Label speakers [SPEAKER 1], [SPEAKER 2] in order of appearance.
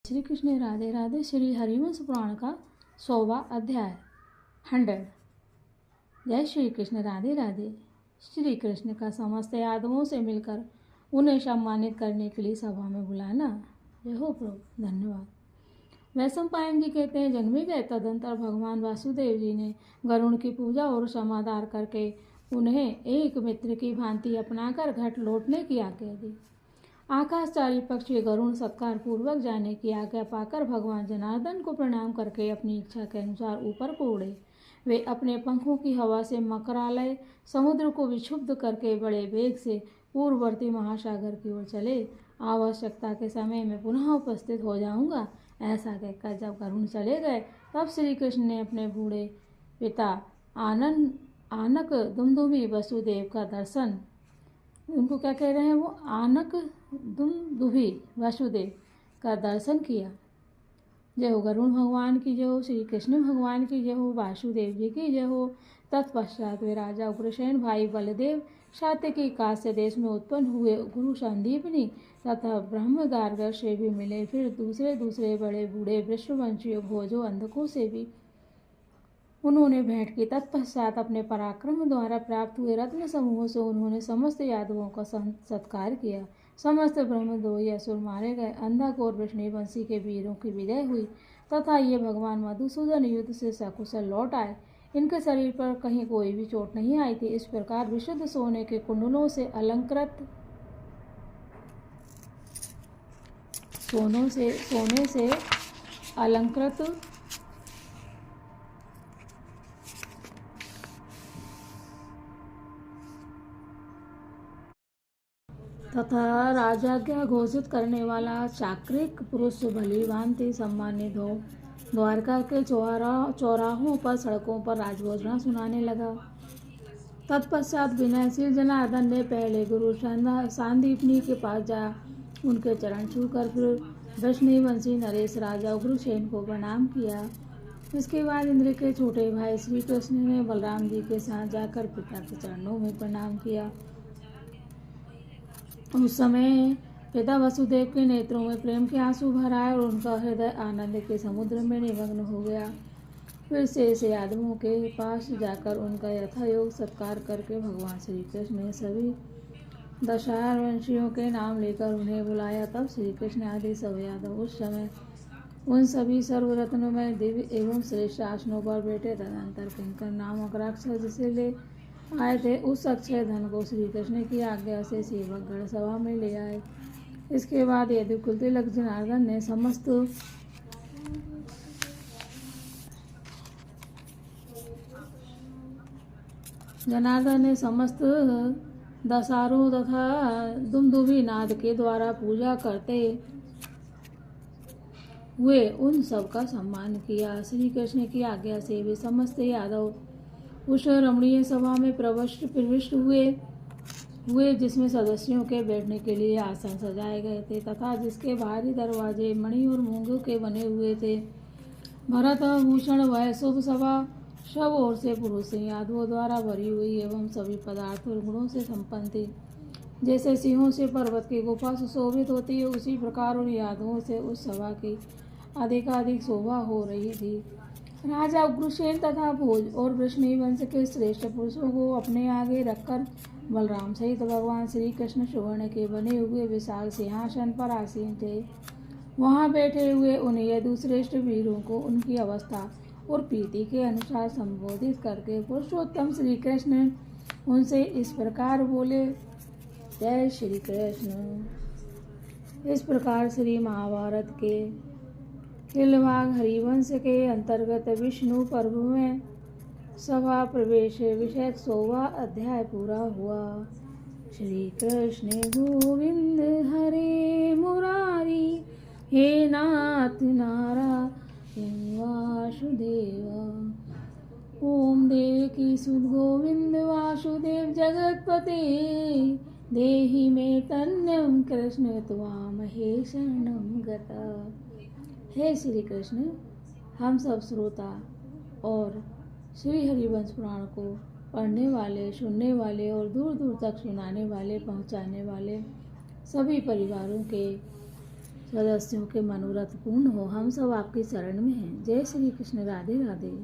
[SPEAKER 1] श्री कृष्ण राधे राधे। श्री हरिवंश पुराण का 100वां अध्याय 100। जय श्री कृष्ण राधे राधे। श्री कृष्ण का समस्त यादवों से मिलकर उन्हें सम्मानित करने के लिए सभा में बुलाना। जय हो प्रभु, धन्यवाद। वैशंपायन जी कहते हैं, जन्मे गए तदंतर भगवान वासुदेव जी ने गरुण की पूजा और समादार करके उन्हें एक मित्र की भांति अपनाकर घट लौटने की आज्ञा दी। आकाशचारी पक्षी गरुण सत्कार पूर्वक जाने की आज्ञा पाकर भगवान जनार्दन को प्रणाम करके अपनी इच्छा के अनुसार ऊपर को उड़े। वे अपने पंखों की हवा से मकरालय समुद्र को विक्षुब्ध करके बड़े वेग से पूर्ववर्ती महासागर की ओर चले। आवश्यकता के समय में पुनः उपस्थित हो जाऊंगा, ऐसा कहकर जब गरुण चले गए तब श्री कृष्ण ने अपने बूढ़े पिता आनक दुमदुभी वसुदेव का दर्शन, उनको क्या कह रहे हैं वो, आनक दुमदुभी वसुदेव का दर्शन किया। जय हो गरुण भगवान की जय हो, श्री कृष्ण भगवान की जय हो, वासुदेव जी की जय हो। तत्पश्चात वे राजा उग्रसेन, भाई बलदेव, सात्यकी काश्य देश में उत्पन्न हुए गुरु संदीपनी तथा ब्रह्म गार्गर से भी मिले। फिर दूसरे बड़े बूढ़े वृषवंशियों भोजो अंधकों से भी उन्होंने भेंट की। तत्पश्चात अपने पराक्रम द्वारा प्राप्त हुए रत्न समूहों से उन्होंने समस्त यादवों का सत्कार किया। समस्त ब्रह्मद्रोही असुर मारे गए। अंधक और वृषणवंशी के वीरों की विजय हुई तथा ये भगवान मधुसूदन युद्ध से सकुशल लौट आए। इनके शरीर पर कहीं कोई भी चोट नहीं आई थी। इस प्रकार विशुद्ध सोने के कुंडलों से अलंकृत सोने से अलंकृत तथा राजाज्ञा घोषित करने वाला चाक्रिक पुरुष भली भांति सम्मानित हो द्वारका के चौराहों पर सड़कों पर राजभोजना सुनाने लगा। तत्पश्चात विनयशील जनार्दन ने पहले गुरु सांदीपनी के पास जा उनके चरण छूकर फिर वृषणवंशी नरेश राजा उग्रसेन को प्रणाम किया। इसके बाद इंद्र के छोटे भाई श्री कृष्ण ने बलराम जी के साथ जाकर पिता के चरणों में प्रणाम किया। उस समय पिता वसुदेव के नेत्रों में प्रेम के आंसू भर आए और उनका हृदय आनंद के समुद्र में निमग्न हो गया। फिर से यादवों के पास जाकर उनका यथायोग सत्कार करके भगवान श्री कृष्ण ने सभी दशावंशियों के नाम लेकर उन्हें बुलाया। तब श्री कृष्ण आदि सब यादव उस समय उन सभी सर्वरत्नों में दिव्य एवं श्रेष्ठ आसनों पर बैठे। तदनंतर किंकर नामक राक्षस जिसे ले आए थे उस अक्षय धन को श्री कृष्ण की आज्ञा से सेवकगण सभा में ले आए। इसके बाद यदुकुल तिलक जनार्दन ने समस्त दशारों तथा दुमदुभी नाद के द्वारा पूजा करते हुए उन सब का सम्मान किया। श्री कृष्ण की आज्ञा से वे समस्त यादव उस रमणीय सभा में प्रविष्ट हुए जिसमें सदस्यों के बैठने के लिए आसन सजाए गए थे तथा जिसके बाहरी दरवाजे मणि और मूंगों के बने हुए थे। भरत भूषण वह शुभ सभा सब ओर से पुरुष से यादवों द्वारा भरी हुई एवं सभी पदार्थ और गुणों से संपन्न थी। जैसे सिंहों से पर्वत की गुफा सुशोभित होती है उसी प्रकार उन यादवों से उस सभा की अधिकाधिक शोभा हो रही थी। राजा उग्रसेन तथा भोज और वृषणवंश के श्रेष्ठ पुरुषों को अपने आगे रखकर बलराम सहित भगवान श्री कृष्ण सुवर्ण के बने हुए विशाल सिंहासन पर आसीन थे। वहां बैठे हुए उन यदुश्रेष्ठ वीरों को उनकी अवस्था और प्रीति के अनुसार संबोधित करके पुरुषोत्तम श्री कृष्ण उनसे इस प्रकार बोले, जय श्री कृष्ण। इस प्रकार श्री महाभारत के हिलभाग हरिवंश के अंतर्गत विष्णु पर्व में सभा प्रवेश विषयक 100वां अध्याय पूरा हुआ। श्री कृष्ण गोविंद हरे मुरारी, हे नाथ नारायण वासुदेव। ओम देवकी सुत गोविंद वासुदेव जगतपते, देहि मे तन्यम कृष्ण त्वामहे शरणं गता। हे श्री कृष्ण, हम सब श्रोता और श्री हरिवंश पुराण को पढ़ने वाले, सुनने वाले और दूर दूर तक सुनाने वाले, पहुंचाने वाले सभी परिवारों के सदस्यों के मनोरथ पूर्ण हो, हम सब आपके शरण में हैं। जय श्री कृष्ण। राधे राधे।